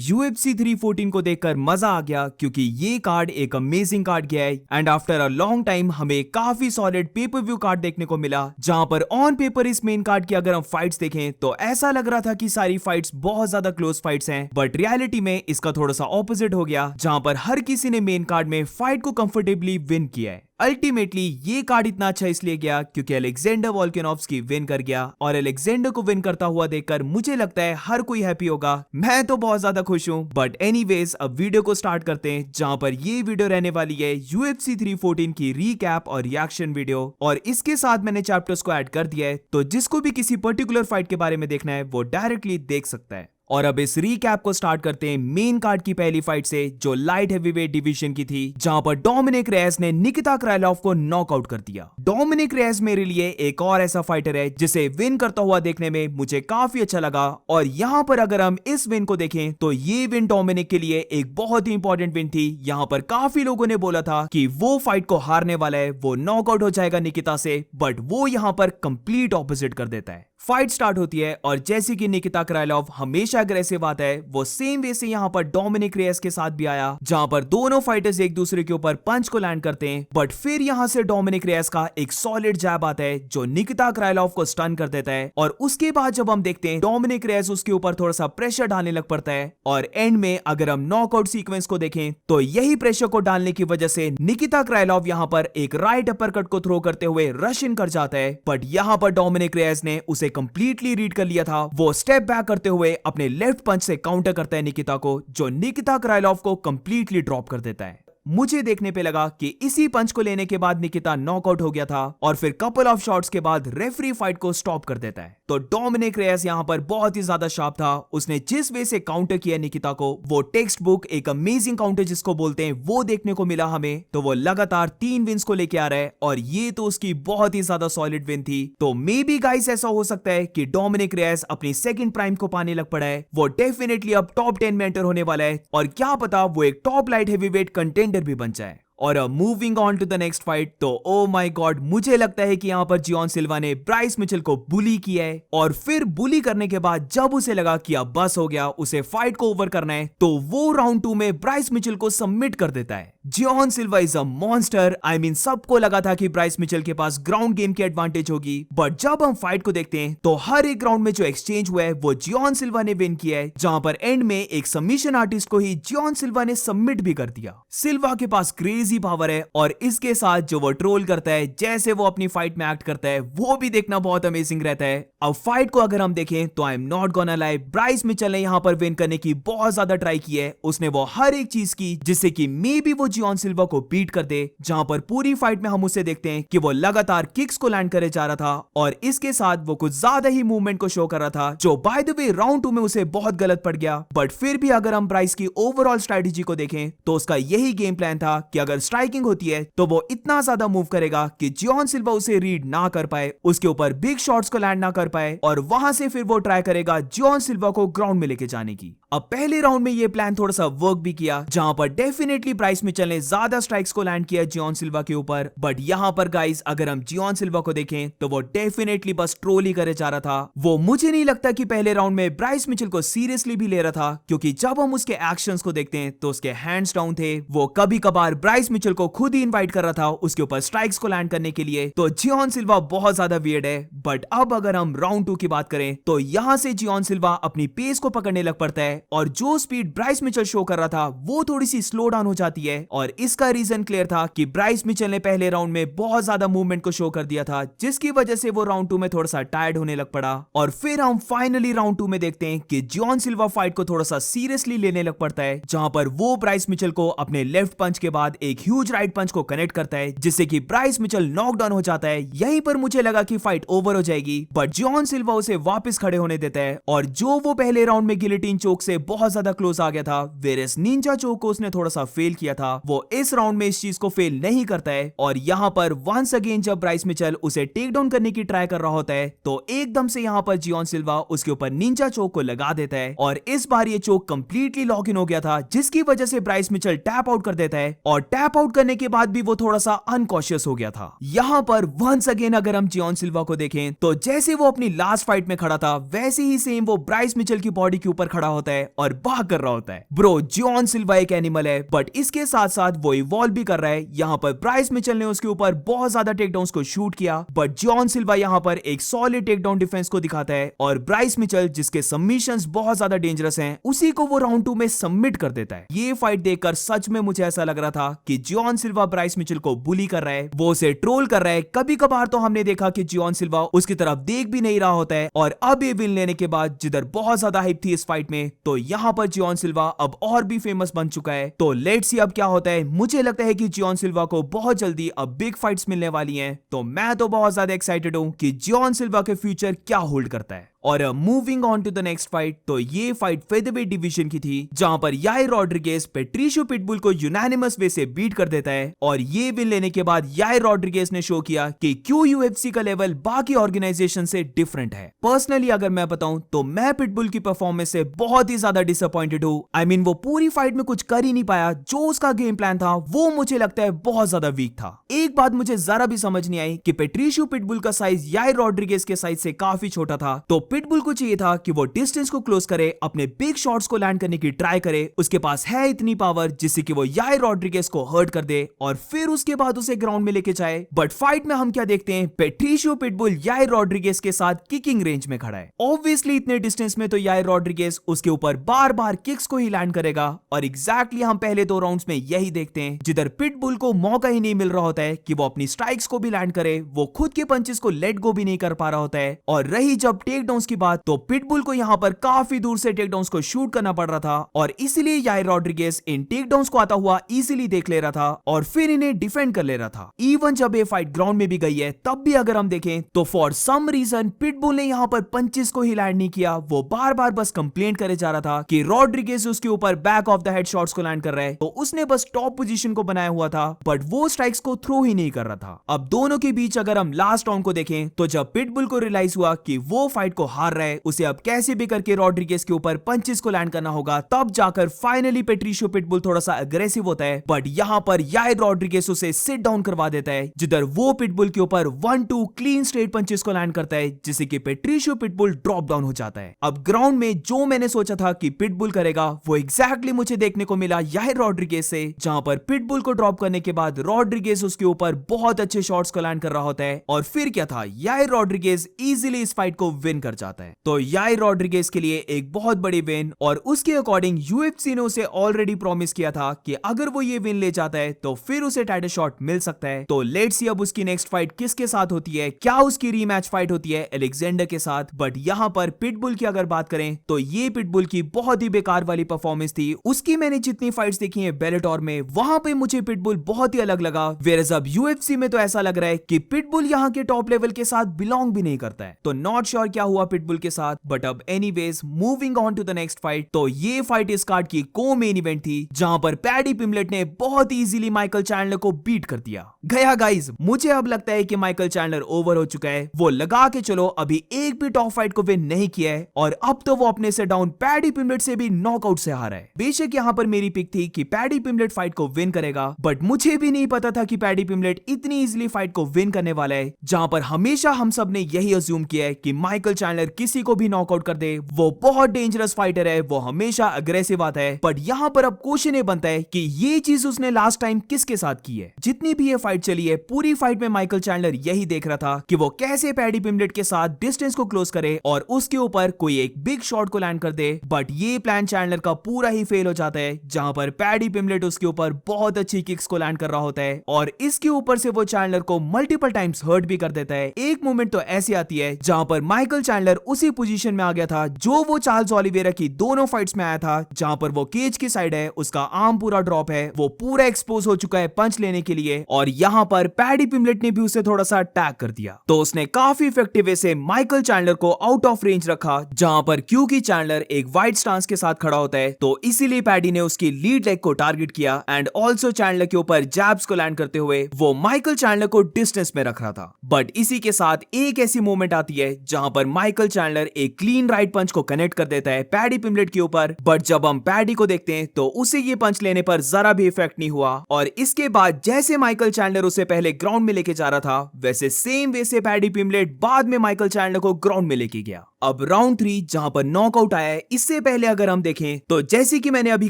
UFC 314 को देखकर मजा आ गया क्योंकि ये कार्ड एक अमेजिंग कार्ड गया है and after a long time हमें काफी सॉलिड पेपर व्यू कार्ड देखने को मिला, जहां पर ऑन पेपर इस मेन कार्ड की अगर हम फाइट्स देखें तो ऐसा लग रहा था कि सारी फाइट्स बहुत ज्यादा क्लोज फाइट्स हैं, बट रियलिटी में इसका थोड़ा सा ऑपोजिट हो गया, जहां पर हर किसी ने मेन कार्ड में फाइट को कंफर्टेबली विन किया है। अल्टीमेटली ये कार्ड इतना अच्छा इसलिए गया क्योंकि अलेक्जेंडर वोल्कानोव्स्की विन कर गया और अलेक्जेंडर को विन करता हुआ देखकर मुझे लगता है हर कोई हैप्पी होगा। मैं तो बहुत ज्यादा खुश हूं, बट एनीवेज अब वीडियो को स्टार्ट करते हैं, जहां पर ये वीडियो रहने वाली है UFC 314 की रीकैप और रिएक्शन वीडियो, और इसके साथ मैंने चैप्टर्स को ऐड कर दिया है, तो जिसको भी किसी पर्टिकुलर फाइट के बारे में देखना है वो डायरेक्टली देख सकता है। और अब इस रीकैप को स्टार्ट करते हैं मेन कार्ड की पहली फाइट से, जो लाइट हेवीवेट डिवीजन की थी, जहां पर डोमिनिक रेस ने निकिता क्राइलोव को नॉकआउट कर दिया। डोमिनिक रेस मेरे लिए एक और ऐसा फाइटर है जिसे विन करता हुआ देखने में मुझे काफी अच्छा लगा, और यहां पर अगर हम इस विन को देखें तो ये विन डोमिनिक के लिए एक बहुत ही इंपॉर्टेंट विन थी। यहां पर काफी लोगों ने बोला था कि वो फाइट को हारने वाला है, वो नॉकआउट हो जाएगा निकिता से, बट वो यहां पर कंप्लीट ऑपोजिट कर देता है। फाइट स्टार्ट होती है और जैसे कि निकिता क्राइलोव हमेशा अग्रेसिव आता है, वो सेम वे से यहाँ पर डोमिनिक रेस के साथ भी आया, जहां पर दोनों फाइटर्स एक दूसरे के ऊपर पंच को लैंड करते हैं, बट फिर यहां से डोमिनिक रेस का एक सॉलिड जैब आता है जो निकिता क्राइलोव को स्टन कर देता है, और उसके बाद जब हम देखते हैं डोमिनिक रेस उसके ऊपर थोड़ा सा प्रेशर डालने लग पड़ता है, और एंड में अगर हम नॉकआउट सीक्वेंस को देखें तो यही प्रेशर को डालने की वजह से निकिता क्राइलोव यहाँ पर एक राइट अपरकट को थ्रो करते हुए रश इन कर जाता है, बट यहाँ पर डोमिनिक रेस ने उसे कंप्लीटली रीड कर लिया था। वो स्टेप बैक करते हुए अपने लेफ्ट पंच से काउंटर करता है निकिता को, जो निकिता क्राइलोव को कंप्लीटली ड्रॉप कर देता है। मुझे देखने पे लगा कि इसी पंच को लेने के बाद निकिता नॉकआउट हो गया था, और फिर कपल ऑफ शॉट्स के बाद रेफरी फाइट को स्टॉप कर देता है। तो डोमिनिक रेस यहां पर बहुत ही ज्यादा शार्प था, उसने जिस वे से काउंटर किया निकिता को, वो टेक्स्ट बुक एक अमेजिंग काउंटर जिसको बोलते हैं वो देखने को मिला हमें। तो वो लगातार 3 विन्स को लेके आ रहा है, और ये तो उसकी बहुत ही ज्यादा सॉलिड विन थी। तो मे बी गाइस ऐसा हो सकता है कि डोमिनिक रेस अपनी सेकंड प्राइम को पाने लग पड़ा है, वो डेफिनेटली अब टॉप 10 में एंटर होने वाला है, और क्या पता वो एक टॉप लाइट हेवीवेट कंटेंडर भी बन जाए। और moving on to the next fight, तो ओ माय गॉड, मुझे लगता है कि यहां पर जियोन सिल्वा ने ब्राइस मिचेल को बुली किया है, और फिर बुली करने के बाद जब उसे लगा कि अब बस हो गया, उसे फाइट को ओवर करना है, तो वो राउंड 2 में ब्राइस मिचेल को सबमिट कर देता है। Jean Silva is a monster. I mean सबको लगा था कि ब्राइस मिचेल के पास ग्राउंड गेम की एडवांटेज होगी, बट जब हम फाइट को देखते हैं तो हर एक राउंड में जो एक्सचेंज हुआ है वो जियोन सिल्वा ने विन किया है, जहां पर एंड में एक सबमिशन आर्टिस्ट को ही जियोन सिल्वा ने सबमिट भी कर दिया। सिल्वा के पास क्रेजी पावर है, और इसके साथ जो वो ट्रोल करता है, जैसे वो अपनी फाइट में एक्ट करता है, वो भी देखना बहुत अमेजिंग रहता है। अब फाइट को अगर हम देखें तो I am not gonna lie, Bryce Mitchell ने यहां पर विन करने की बहुत ज्यादा ट्राई की है। उसने वो हर एक चीज की जिससे कि मे बी वो जियोन सिल्वा को बीट कर दे, जहां पर पूरी फाइट में हम उसे देखते हैं कि वो लगातार किक्स को लैंड करे जा रहा था, और इसके साथ वो कुछ ज्यादा ही मूवमेंट को शो कर रहा था, जो बाय द वे राउंड 2 में उसे बहुत गलत पड़ गया। बट फिर भी अगर हम ब्राइस की ओवरऑल स्ट्रेटेजी को देखें तो उसका यही गेम प्लान था कि अगर स्ट्राइकिंग होती है तो वो इतना ज्यादा मूव करेगा कि जियोन सिल्वा उसे रीड ना कर पाए, उसके ऊपर बिग शॉट्स को लैंड ना कर पाए, और वहां से फिर वो ट्राई करेगा जियोन सिल्वा को ग्राउंड में लेके जाने की। अब पहले राउंड में ये प्लान थोड़ा सा वर्क भी किया, जहां पर डेफिनेटली ब्राइस मिचेल ने ज्यादा स्ट्राइक्स को लैंड किया जियोन सिल्वा के ऊपर, बट यहां पर गाइस अगर हम जियोन सिल्वा को देखें तो वो डेफिनेटली बस ट्रोल ही करे जा रहा था। वो मुझे नहीं लगता कि पहले राउंड में ब्राइस मिचेल को सीरियसली भी ले रहा था, क्योंकि जब हम उसके एक्शंस को देखते हैं तो उसके हैंड्स डाउन थे, वो कभी कभार ब्राइस मिचेल को खुद ही इनवाइट कर रहा था उसके ऊपर स्ट्राइक्स को लैंड करने के लिए। तो जियोन सिल्वा बहुत ज्यादा वियर्ड है। बट अब अगर हम राउंड 2 की बात करें तो यहां से जियोन सिल्वा अपनी पेस को पकड़ने लग पड़ता है, और जो स्पीड ब्राइस मिचेल शो कर रहा था वो थोड़ी सी स्लो डाउन हो जाती है, और इसका रीजन क्लियर था कि ब्राइस मिचेल ने पहले राउंड में बहुत ज्यादा मूवमेंट को शो कर दिया था, जिसकी वजह से वो राउंड 2 में थोड़ा सा टायर्ड होने लग पड़ा। और फिर हम फाइनली राउंड 2 में देखते हैं कि जियोन सिल्वा फाइट को थोड़ा सा सीरियसली लेने लग पड़ता है, जहां पर वो ब्राइस मिचेल को अपने लेफ्ट पंच के बाद एक ह्यूज राइट पंच को कनेक्ट करता है, जिससे कि ब्राइस मिचेल नॉकडाउन हो जाता है। यहीं पर मुझे लगा कि फाइट ओवर हो जाएगी, बट जियोन सिल्वा उसे वापस खड़े होने देता है, और जो वो पहले राउंड में गिलेटिन चोक से बहुत ज्यादा क्लोज आ गया था, वेरेस निंजा चोक को उसने थोड़ा सा फेल किया था, वो इस राउंड में इस चीज को फेल नहीं करता है। और यहां पर वंस अगेन जब ब्राइस मिचेल उसे टेक डाउन करने की ट्राई कर रहा होता है, तो एकदम से यहां पर जियोन सिल्वा उसके ऊपर निंजा चोक को लगा देता है, और इस बार ये चोक कंप्लीटली लॉक इन हो गया था, जिसकी वजह से ब्राइस मिचेल टैप आउट कर देता है, और टैप आउट करने के बाद भी वो थोड़ा सा अनकॉशियस हो गया था। यहां पर वंस अगेन अगर हम जियोन सिल्वा को देखें तो जैसे वो अपनी लास्ट फाइट में खड़ा था, वैसे ही सेम वो ब्राइस मिचेल की बॉडी के ऊपर खड़ा होता है, है और भाग कर रहा होता है। ब्रो, जॉन सिल्वा एक एनिमल है, बट इसके साथ साथ वो इवॉल्व भी कर रहा है। यहाँ पर ब्राइस मिचेल ने उसके ऊपर बहुत ज्यादा टेकडाउन्स को शूट किया, बट जॉन सिल्वा यहाँ पर एक सॉलिड टेकडाउन डिफेंस को दिखाता है और ब्राइस मिचेल, जिसके सबमिशंस बहुत ज्यादा डेंजरस हैं, उसी को वो राउंड 2 में सबमिट कर देता है। ये फाइट देखकर सच में मुझे ऐसा लग रहा था कि जॉन सिल्वा ब्राइस मिचेल को बुली कर रहा है, वो उसे ट्रोल कर रहा है। कभी कभार तो हमने देखा कि जॉन सिल्वा उसकी तरफ देख भी नहीं रहा होता है, और अब ये विन लेने के बाद जिधर बहुत ज्यादा हाइप थी इस फाइट में, तो यहाँ पर जॉन सिल्वा अब और भी फेमस बन चुका है। तो लेट्स सी अब क्या होता है। मुझे लगता है कि जॉन सिल्वा को बहुत जल्दी अब बिग फाइट्स मिलने वाली हैं, तो मैं तो बहुत ज्यादा एक्साइटेड हूं कि जॉन सिल्वा के फ्यूचर क्या होल्ड करता है। और moving on to the next fight, तो ये फाइट फेदरवेट डिवीजन की थी, जहां पर याइर रॉड्रिगेज पेट्रिशियो पिटबुल को यूनानिमस वे से बीट कर देता है। और ये विन लेने के बाद याइर रॉड्रिगेज ने शो किया कि क्यों यूएफसी का लेवल बाकी ऑर्गेनाइजेशन से डिफरेंट है। पर्सनली अगर मैं बताऊं तो मैं पिटबुल की परफॉर्मेंस से बहुत ही ज्यादा डिसअपॉइंटेड हूं। आई मीन वो पूरी फाइट में कुछ कर ही नहीं पाया। जो उसका गेम प्लान था वो मुझे लगता है बहुत ज्यादा वीक था। एक बात मुझे जरा भी समझ नहीं आई कि पेट्रिशियो पिटबुल का साइज याइर रॉड्रिगेज के साइज से काफी छोटा था, तो पिटबुल को चाहिए था कि वो डिस्टेंस को क्लोज करे, अपने बिग शॉट्स को लैंड करने की ट्राई करे। उसके पास है इतनी पावर जिससे कि वो याइर रॉड्रिगेज को हर्ट कर दे और फिर उसके बाद उसे ग्राउंड में लेके जाए। बट फाइट में हम क्या देखते हैं, पेट्रिशियो पिटबुल याइर रॉड्रिगेज के साथ किकिंग रेंज में खड़ा है। ऑब्वियसली इतने डिस्टेंस में तो याइर रॉड्रिगेज उसके ऊपर बार बार किक्स को ही लैंड करेगा, और एग्जैक्टली हम पहले 2 राउंड्स में यही देखते हैं, जिधर पिटबुल को मौका ही नहीं मिल रहा होता है कि वो अपनी स्ट्राइक्स को भी लैंड करे, वो खुद के पंचेस को लेट गो भी नहीं कर पा रहा होता है। और रही जब टेक डाउन्स की बात, तो पिटबुल को यहां पर काफी दूर से टेकडाउन्स को शूट करना पड़ रहा था, और इसीलिए याइर रॉड्रिगेज इन टेकडाउन्स को आता हुआ इजीली देख ले रहा था और फिर इन्हें डिफेंड कर ले रहा था। इवन जब ये फाइट ग्राउंड में भी गई है, तब भी अगर हम देखें तो फॉर सम रीजन पिटबुल ने यहां पर पंचेस को ही लैंड नहीं किया। वो बार बार बस कंप्लेंट करे जा रहा था कि रॉड्रिगेज उसके ऊपर back of the head shots को लैंड कर रहा है, तो उसने बस टॉप पोजीशन को बनाया हुआ था, बट वो स्ट्राइक्स को थ्रो ही नहीं कर रहा था। अब दोनों के बीच अगर हम लास्ट राउंड को देखें, तो जब पिटबुल को रियलाइज हुआ कि वो फाइट को हार रहा है, उसे अब कैसे भी करके रॉड्रिगेज के ऊपर पंचेस को लैंड करना होगा, तब जाकर फाइनली पेट्रिशियो पिटबुल थोड़ा सा अग्रेसिव होता है। बट यहां पर याइर रॉड्रिगेज उसे सिट डाउन करवा देता है, जिधर वो पिटबुल के ऊपर 1-2 क्लीन स्ट्रेट पंचेस को लैंड करता है, जिससे कि पेट्रिशियो पिटबुल ड्रॉप डाउन हो जाता है। अब ग्राउंड में जो मैंने सोचा था कि पिटबुल करेगा, वो एग्जैक्टली मुझे देखने को मिला याइर रॉड्रिगेज से, जहां पर पिटबुल को ड्रॉप करने के बाद रॉड्रिगेज उसके ऊपर बहुत अच्छे शॉट्स को लैंड कर रहा होता है, और फिर क्या था, याइर रॉड्रिगेज इजीली इस फाइट को विन कर जाता है। तो याइर रॉड्रिगेज के लिए एक बहुत बड़ी विन, और उसके अकॉर्डिंग यूएफसी ने उसे ऑलरेडी प्रॉमिस किया था कि अगर वो ये विन ले जाता है तो फिर उसे टाइटल शॉट मिल सकता है। तो लेट्स सी अब उसकी नेक्स्ट फाइट किसके साथ होती है, क्या उसकी रीमैच फाइट होती है अलेक्जेंडर के साथ। बट यहाँ पर पिटबुल की अगर बात करें, तो ये पिटबुल की बहुत ही बेकार वाली परफॉर्मेंस थी। उसकी मैंने जितनी फाइट्स देखी है बेलेटोर में, वहां पे मुझे पिटबुल बहुत ही अलग लगा, वेयरएज अब यूएफसी में तो ऐसा लग रहा है कि पिटबुल यहाँ के टॉप लेवल के साथ बिलोंग भी नहीं करता है। तो नॉट श्योर क्या हुआ पिटबुल के साथ, बट अब anyways moving on to the next fight. तो ये फाइट इस कार्ड की को मेन इवेंट थी, जहां पर पैडी पिमलेट ने बहुत इजीली माइकल चैंडलर को बीट कर दिया गया। गाइस, मुझे अब लगता है कि माइकल चैंडलर ओवर हो चुका है। वो लगा के चलो अभी एक भी टॉप फाइट को विन नहीं किया है, और अब तो वो अपने से डाउन पैडी पिमलेट से भी नॉकआउट से हारा है। बेशक यहाँ पर मेरी पिक थी कि पैडी पिमलेट फाइट को विन करेगा, बट मुझे भी नहीं पता था कि पैडी पिमलेट इतनी इजीली फाइट को विन करने वाला है। जहां पर हमेशा हम सब ने यही अज्यूम किया है कि माइकल चैंडलर किसी को भी नॉकआउट कर दे, वो बहुत डेंजरस फाइटर है, वो हमेशा अग्रेसिव आता है। बट यहाँ पर अब क्वेश्चन ये बनता है कि ये चीज उसने लास्ट टाइम किसके साथ की है। जितनी भी ये फाइट चली है, पूरी फाइट में माइकल चैंडलर यही देख रहा था कि वो कैसे पैडी पिमलेट के साथ डिस्टेंस को क्लोज करे और उसके ऊपर कोई एक बिग शॉट को लैंड कर दे। बट ये प्लान चैंडलर का पूरा ही फेल हो जाता है, जहां पर पैडी पिमलेट उसके ऊपर बहुत अच्छी किक्स को लैंड कर रहा होता है, और इसके ऊपर से वो चैंडलर को मल्टीपल टाइम्स हर्ट भी कर देता है। एक मोमेंट तो ऐसी आती है जहां पर माइकल चैंडलर उसी पोजीशन में आ गया था जो वो चार्ल्स ओलिवेरा की दोनों फाइट्स में आया था, जहां पर वो केज की साइड है, उसका आर्म पूरा ड्रॉप है, वो पूरा एक्सपोज हो चुका है पंच लेने के लिए, और यहाँ पर पैडी पिमलेट ने भी उसे थोड़ा सा अटैक कर दिया। तो उसने काफी इफेक्टिव वे से माइकल चैंडलर को आउट ऑफ रेंज रखा, जहां पर क्योंकि चैंडलर एक वाइड स्टांस के साथ खड़ा होता है, तो इसीलिए पैडी ने उसकी लीड लेग को टारगेट किया, एंड ऑल्सो चैंडलर के ऊपर जैब्स को लैंड करते हुए वो माइकल चैंडलर को डिस्टेंस में रख रहा था। बट इसी के साथ एक ऐसी मोमेंट आती है जहां पर माइकल चैंडलर एक क्लीन राइट पंच को कनेक्ट कर देता है पैडी पिमलेट के ऊपर। बट जब हम पैडी को देखते हैं तो उसे ये पंच लेने पर जरा भी इफेक्ट नहीं हुआ, और इसके बाद जैसे माइकल चैंडलर उसे पहले ग्राउंड में लेके जा रहा था, वैसे सेम वे से पैडी पिमलेट बाद में माइकल चैंडलर को ग्राउंड में लेके गया। अब राउंड 3 जहां पर नॉकआउट आया है, इससे पहले अगर हम देखें तो जैसे कि मैंने अभी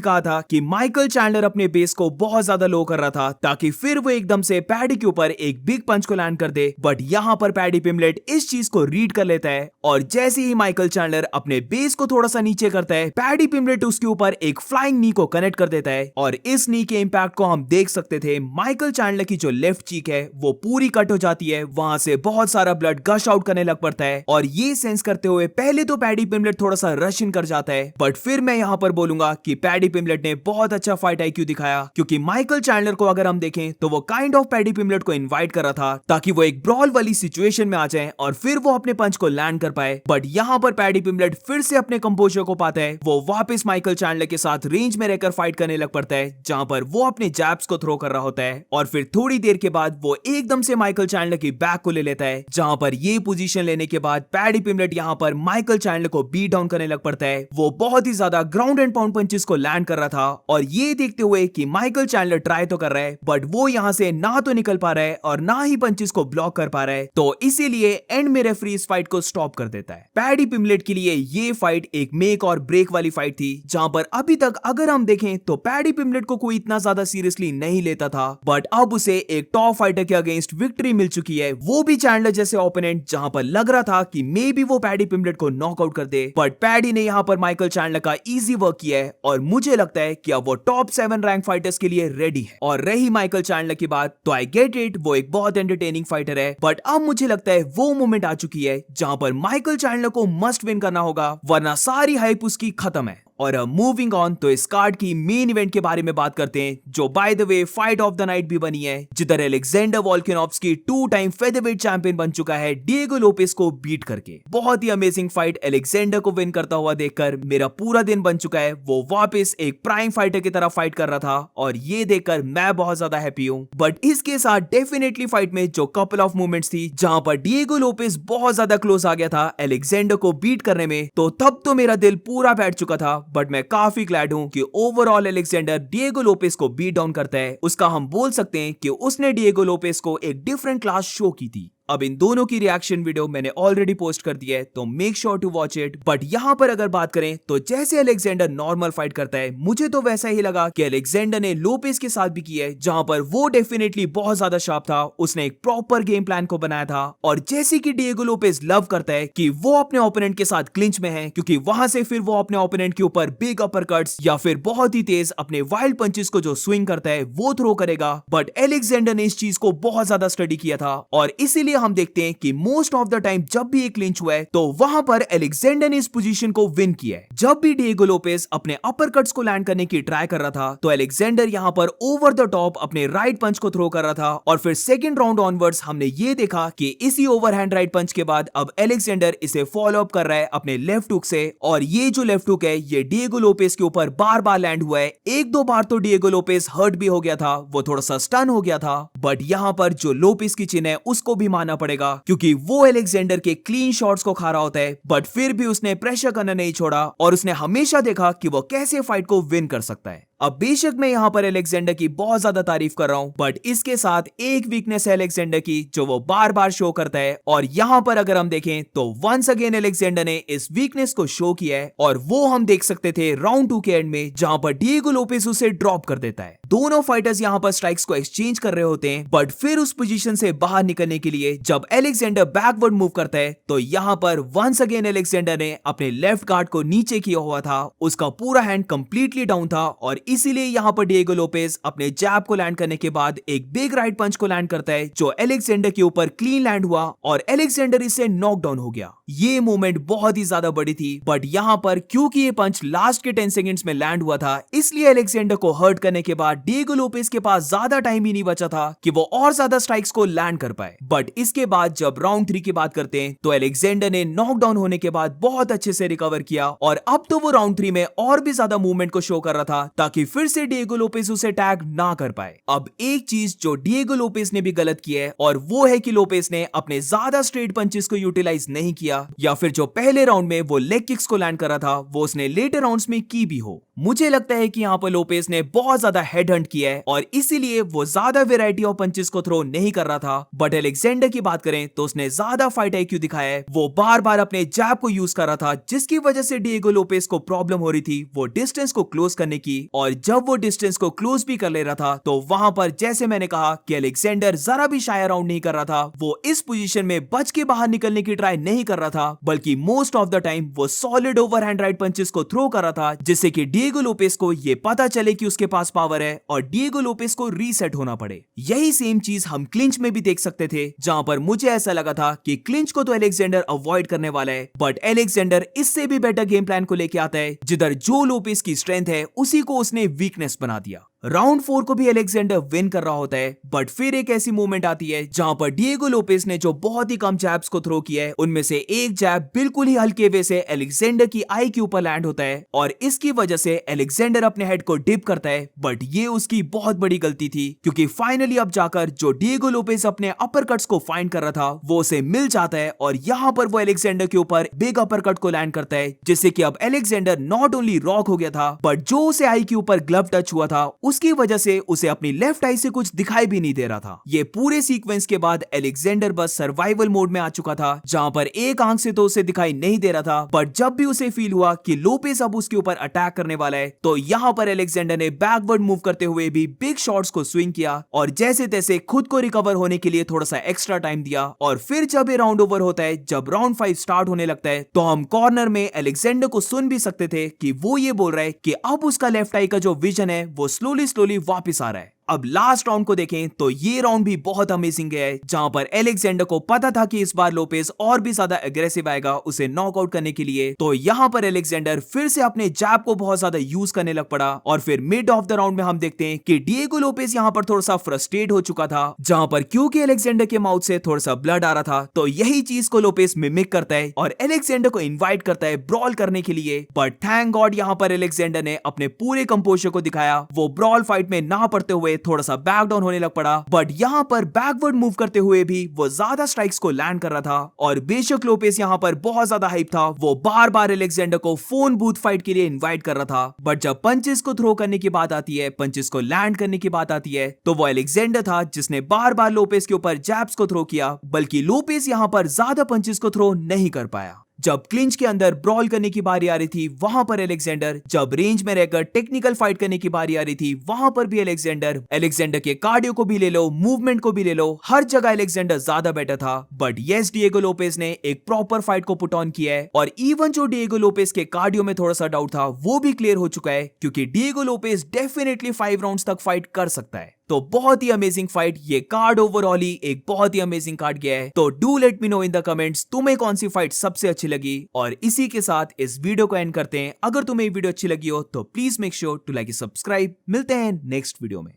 कहा था कि माइकल चैंडलर अपने बेस को बहुत ज्यादा लो कर रहा था ताकि फिर वो एकदम से पैडी के ऊपर एक बिग पंच को लैंड कर दे, बट यहाँ पर पैडी पिमलेट इस चीज को रीड कर लेता है और जैसे ही माइकल चैंडलर अपने बेस को थोड़ा सा नीचे करता है, पैडी पिमलेट उसके ऊपर एक फ्लाइंग नी को कनेक्ट कर देता है और इस नी के इंपैक्ट को हम देख सकते थे। माइकल चैंडलर की जो लेफ्ट चीक है वो पूरी कट हो जाती है, वहां से बहुत सारा ब्लड गश आउट करने लग पड़ता है और ये सेंस करते हुए पहले तो पैडी पिमलेट थोड़ा सा रश इन कर जाता है, बट फिर मैं यहाँ पर बोलूंगा कि पैडी पिमलेट ने बहुत अच्छा फाइट आईक्यू दिखाया, क्योंकि माइकल चैंडलर को अगर हम देखें तो वो काइंड ऑफ पैडी पिमलेट को इनवाइट कर रहा था ताकि वो एक ब्रॉल वाली सिचुएशन में आ जाए और फिर वो अपने पंच को लैंड कर पाए, बट यहाँ पर पैडी पिमलेट फिर से अपने कंपोजर को पाता है, वो वापस माइकल चैंडलर के साथ रेंज में रहकर फाइट करने लग पड़ता है जहां पर वो अपने जैब्स को थ्रो कर रहा होता है और फिर थोड़ी देर के बाद वो एकदम से माइकल चैंडलर की बैक को ले लेता है, जहां पर ये पोजीशन लेने के बाद पैडी पिमलेट यहाँ पर माइकल चैंडलर को बीट डाउन करने लग पड़ता है। वो बहुत ही ज्यादा ग्राउंड एंड पाउंड पंचेस को लैंड कर रहा था और ये देखते हुए कि माइकल चैंडलर ट्राई तो कर रहा है बट वो यहाँ से ना तो निकल पा रहा है और ना ही पंचेस को ब्लॉक कर पा रहा है, तो इसीलिए एंड में रेफरी इस फाइट को स्टॉप कर देता है। पैडी पिमलेट के लिए ये फाइट एक मेक और ब्रेक वाली फाइट थी, जहां पर अभी तक अगर हम देखें तो पैडी पिमलेट को कोई इतना ज्यादा सीरियसली नहीं लेता था, बट अब उसे एक टॉप फाइटर के अगेंस्ट विक्ट्री मिल चुकी है, वो भी चैंडलर जैसे ओपोनेंट, जहां पर लग रहा था कि मे बी वो पैडी पिमलेट को नॉकआउट कर दे, बट पैडी ने यहाँ पर माइकल चैंडलर का इजी वर्क किया है और मुझे लगता है कि अब वो टॉप 7 रैंक फाइटर्स के लिए रेडी है। और रही माइकल चैंडलर की बात, तो आई गेट इट, वो एक बहुत एंटरटेनिंग फाइटर है, बट अब मुझे लगता है वो मोमेंट आ चुकी है जहां पर माइकल चैंडलर को मस्ट विन करना होगा, वरना सारी हाइप उसकी खत्म है। और मूविंग ऑन, तो इस कार्ड की मेन इवेंट के बारे में बात करते हैं, जो by the way fight of the night भी बनी है, जिधर Alexander Volkanovski 2 time featherweight champion बन चुका है डिएगो लोपेस को बीट करके। बहुत ही अमेजिंग फाइट अलेक्जेंडर को विन करता हुआ देखकर मेरा पूरा दिन बन चुका है, वो वापस एक प्राइम फाइटर की तरह फाइट कर रहा था और ये देखकर मैं बहुत ज्यादा हैप्पी हूँ। बट इसके साथ डेफिनेटली फाइट में जो कपल ऑफ मोमेंट्स थी जहां पर डिएगो लोपेस बहुत ज्यादा क्लोज आ गया था अलेक्जेंडर को बीट करने में, तो तब तो मेरा दिल पूरा बैठ चुका था, बट मैं काफी ग्लैड हूं कि ओवरऑल अलेक्जेंडर डिएगो लोपेस को बीट डाउन करता है। उसका हम बोल सकते हैं कि उसने डिएगो लोपेस को एक डिफरेंट क्लास शो की थी। अब इन दोनों की रिएक्शन वीडियो मैंने ऑलरेडी पोस्ट कर दिया है, तो make sure to watch it. But यहाँ पर अगर बात करें तो जैसे अलेक्जेंडर नॉर्मल फाइट करता है, मुझे तो वैसा ही लगा कि अलेक्जेंडर ने लोपेस के साथ भी किया है, जहां पर वो डेफिनेटली बहुत ज्यादा शार्प था, उसने एक प्रॉपर गेम प्लान को बनाया था। और जैसे कि डिएगो लोपेस लव करता है कि वो अपने ओपोनेंट के साथ क्लिंच में है, क्योंकि वहां से फिर वो अपने ओपोनेंट के ऊपर बिग अपर कट्स या फिर बहुत ही तेज अपने वाइल्ड पंचेस को जो स्विंग करता है वो थ्रो करेगा, बट अलेक्जेंडर ने इस चीज को बहुत ज्यादा स्टडी किया था और इसीलिए हम देखते हैं कि मोस्ट ऑफ द टाइम जब भी एक क्लिंच हुआ है तो वहां पर अलेक्जेंडर ने इस पोजीशन को विन किया है। जब भी डिएगो लोपेस अपने अपर कट्स को लैंड करने की ट्राई कर रहा था तो अलेक्जेंडर यहां पर ओवर द टॉप अपने राइट पंच को थ्रो कर रहा था और फिर सेकंड राउंड ऑनवर्ड्स हमने ये देखा कि इसी ओवरहैंड राइट पंच के बाद अब अलेक्जेंडर इसे फॉलो अप कर रहा है अपने लेफ्ट हुक से, और ये जो लेफ्ट हुक है ये डिएगो लोपेस के ऊपर बार बार लैंड हुआ है। एक दो बार तो डिएगो लोपेस हर्ट भी हो गया था, वो थोड़ा सा स्टन हो गया था, बट यहां पर जो लोपेस की चिन है उसको भी मानना पड़ेगा, क्योंकि वो अलेक्जेंडर के क्लीन शॉट्स को खा रहा होता है, बट फिर भी उसने प्रेशर करना नहीं छोड़ा और उसने हमेशा देखा कि वो कैसे फाइट को विन कर सकता है। अब बेशक मैं यहां पर अलेक्जेंडर की बहुत ज्यादा तारीफ कर रहा हूं, बट इसके साथ एक वीकनेस है अलेक्जेंडर की जो वो बार बार शो करता है, और यहां पर अगर हम देखें तो वंस अगेन अलेक्जेंडर ने इस वीकनेस को शो किया है, और वो हम देख सकते थे राउंड 2 के एंड में जहां पर डिएगो लोपेस उसे ड्रॉप कर देता है। दोनों फाइटर्स यहां पर स्ट्राइक्स को एक्सचेंज कर रहे होते हैं, बट फिर उस पोजीशन से बाहर निकलने के लिए जब अलेक्जेंडर बैकवर्ड मूव करता है तो यहां पर वंस अगेन अलेक्जेंडर ने अपने लेफ्ट गार्ड को नीचे किया हुआ था, उसका पूरा हैंड कंप्लीटली डाउन था, और इसीलिए यहां पर डिएगो लोपेस अपने जैब को लैंड करने के बाद एक बिग राइट पंच को लैंड करता है जो अलेक्जेंडर के ऊपर क्लीन लैंड हुआ और अलेक्जेंडर इससे नॉक डाउन हो गया। ये मोमेंट बहुत ही ज्यादा बड़ी थी, बट यहां पर क्योंकि ये पंच लास्ट के 10 सेकंड्स में लैंड हुआ था, इसलिए अलेक्जेंडर को हर्ट करने के बाद डिएगो लोपेस के पास ज्यादा टाइम ही नहीं बचा था कि वो और ज्यादा स्ट्राइक्स को लैंड कर पाए। बट इसके बाद जब राउंड 3 की बात करते हैं तो अलेक्जेंडर ने नॉकडाउन होने के बाद बहुत अच्छे से रिकवर किया, और अब तो वो राउंड 3 में और भी ज्यादा मूवमेंट को शो कर रहा था ताकि फिर से डिएगो लोपेस उसे टैग ना कर पाए। अब एक चीज जो डिएगो लोपेस ने भी गलत की है, और वो है कि लोपेस ने अपने ज्यादा स्ट्रेट पंचेस को यूटिलाइज नहीं किया, या फिर जो पहले राउंड में वो लेग किक्स को लैंड कर रहा था वो उसने लेटर राउंड्स में की भी हो। मुझे लगता है कि यहाँ पर लोपेस ने बहुत ज्यादा हेड हंट किया है और इसीलिए वो ज्यादा वेराइटी ऑफ पंचेस को थ्रो नहीं कर रहा था। बट अलेक्जेंडर की बात करें तो उसने ज्यादा फाइट आईक्यू दिखाया है। वो बार बार अपने जैब को यूज कर रहा था, जिसकी वजह से डिएगो लोपेस को प्रॉब्लम हो रही थी वो डिस्टेंस को क्लोज करने की। और जब वो डिस्टेंस को क्लोज भी कर ले रहा था तो वहां पर जैसे मैंने कहा कि अलेक्जेंडर जरा भी शाय अराउंड नहीं कर रहा था। वो इस पोजीशन में बच के बाहर निकलने की ट्राई नहीं कर रहा था, बल्कि मोस्ट ऑफ द टाइम वो सॉलिड ओवरहैंड राइट पंचेस को थ्रो कर रहा था, जिससे कि डिएगो लोपेस को ये पता चले कि उसके पास पावर है और डिएगो लोपेस को रीसेट होना पड़े। यही सेम चीज हम क्लिंच में भी देख सकते थे, जहां पर मुझे ऐसा लगा था कि क्लिंच को तो अलेक्जेंडर अवॉइड करने वाला है, बट अलेक्जेंडर इससे भी बेटर गेम प्लान को लेके आता है, जिधर जो लोपेस की स्ट्रेंथ है उसी को उसने वीकनेस बना दिया। राउंड 4 को भी अलेक्जेंडर विन कर रहा होता है, बट फिर एक ऐसी मूवमेंट आती है जहां पर डिएगो लोपेस ने जो बहुत ही कम जैब्स को थ्रो किया है उनमें से एक जैब बिल्कुल ही हल्के वे से अलेक्जेंडर की आई के ऊपर लैंड होता है और इसकी वजह से अलेक्जेंडर अपने हेड को डिप करता है। बट ये उसकी बहुत बड़ी गलती थी, क्योंकि फाइनली अब जाकर जो डिएगो लोपेस अपने अपर कट्स को फाइंड कर रहा था वो उसे मिल जाता है और यहाँ पर वो अलेक्जेंडर के ऊपर बिग अपर कट को लैंड करता है, जिससे कि अब अलेक्जेंडर नॉट ओनली रॉक हो गया था, बट जो उसे आई के ऊपर ग्लव टच हुआ था उसकी वजह से उसे अपनी लेफ्ट आई से कुछ दिखाई भी नहीं दे रहा था। ये पूरे सीक्वेंस के बाद अलेक्जेंडर बस सर्वाइवल मोड में आ चुका था, जहां पर एक आंख से तो उसे दिखाई नहीं दे रहा था, बट जब भी उसे फील हुआ कि लोपेस अब उसके ऊपर अटैक करने वाला है तो यहां पर अलेक्जेंडर ने बैकवर्ड मूव करते हुए भी बिग शॉट्स को स्विंग किया और जैसे तैसे खुद को रिकवर होने के लिए थोड़ा सा एक्स्ट्रा टाइम दिया। और फिर जब ये राउंड ओवर होता है, जब राउंड 5 स्टार्ट होने लगता है, तो हम कॉर्नर में अलेक्जेंडर को सुन भी सकते थे कि वो ये बोल रहा है कि अब उसका लेफ्ट आई का जो विजन है वो स्लोली वापस आ रहा है। अब लास्ट राउंड को देखें तो ये राउंड भी बहुत अमेजिंग गया है, जहां पर अलेक्जेंडर को पता था कि इस बार लोपेस और भी ज्यादा एग्रेसिव आएगा उसे नॉकआउट करने के लिए। तो यहां पर अलेक्जेंडर फिर से अपने जैब को बहुत ज्यादा यूज करने लग पड़ा और फिर मिड ऑफ द राउंड में हम देखते हैं कि डिएगो लोपेस यहां पर थोड़ा सा फ्रस्ट्रेट हो चुका था, जहां पर क्योंकि अलेक्जेंडर के माउथ से थोड़ा सा ब्लड आ रहा था तो यही चीज को लोपेस मिमिक करता है और अलेक्जेंडर को इन्वाइट करता है ब्रॉल करने के लिए। बट थैंक गॉड यहां पर अलेक्जेंडर ने अपने पूरे कंपोजर को दिखाया, वो ब्रॉल फाइट में ना पड़ते हुए थोड़ा सा बैक होने लग पड़ा, बट यहां पर बैकवर्ड मूव करते हुए भी वो ज्यादा स्ट्राइक्स को लैंड कर रहा था। और बेशक लोपेस यहां पर बहुत ज्यादा हाइप था, वो बार बार अलेक्जेंडर को फोन बूथ फाइट के लिए इनवाइट कर रहा था, बट जब पंचेस को थ्रो करने की बात आती है, पंचेस को लैंड करने की बात आती है, तो वो अलेक्जेंडर था जिसने बार बार लोपेस के ऊपर जैब्स को थ्रो किया, बल्कि लोपेस यहां पर ज्यादा पंचेस को थ्रो नहीं कर पाया। जब क्लिंच के अंदर ब्रॉल करने की बारी आ रही थी वहां पर अलेक्जेंडर, जब रेंज में रहकर टेक्निकल फाइट करने की बारी आ रही थी वहां पर भी अलेक्जेंडर के कार्डियो को भी ले लो, मूवमेंट को भी ले लो, हर जगह अलेक्जेंडर ज्यादा बेटर था। बट यस, डिएगो लोपेस ने एक प्रॉपर फाइट को पुट ऑन किया है और इवन जो डिएगो लोपेस के कार्डियो में थोड़ा सा डाउट था वो भी क्लियर हो चुका है, क्योंकि डिएगो लोपेस डेफिनेटली 5 राउंड्स तक फाइट कर सकता है। तो बहुत ही अमेजिंग फाइट, ये कार्ड ओवरऑल ही एक बहुत ही अमेजिंग कार्ड गया है। तो do let me know in the comments तुम्हें कौन सी फाइट सबसे अच्छी लगी। और इसी के साथ इस वीडियो को एंड करते हैं। अगर तुम्हें ये वीडियो अच्छी लगी हो तो please make sure to like subscribe. मिलते हैं नेक्स्ट वीडियो में।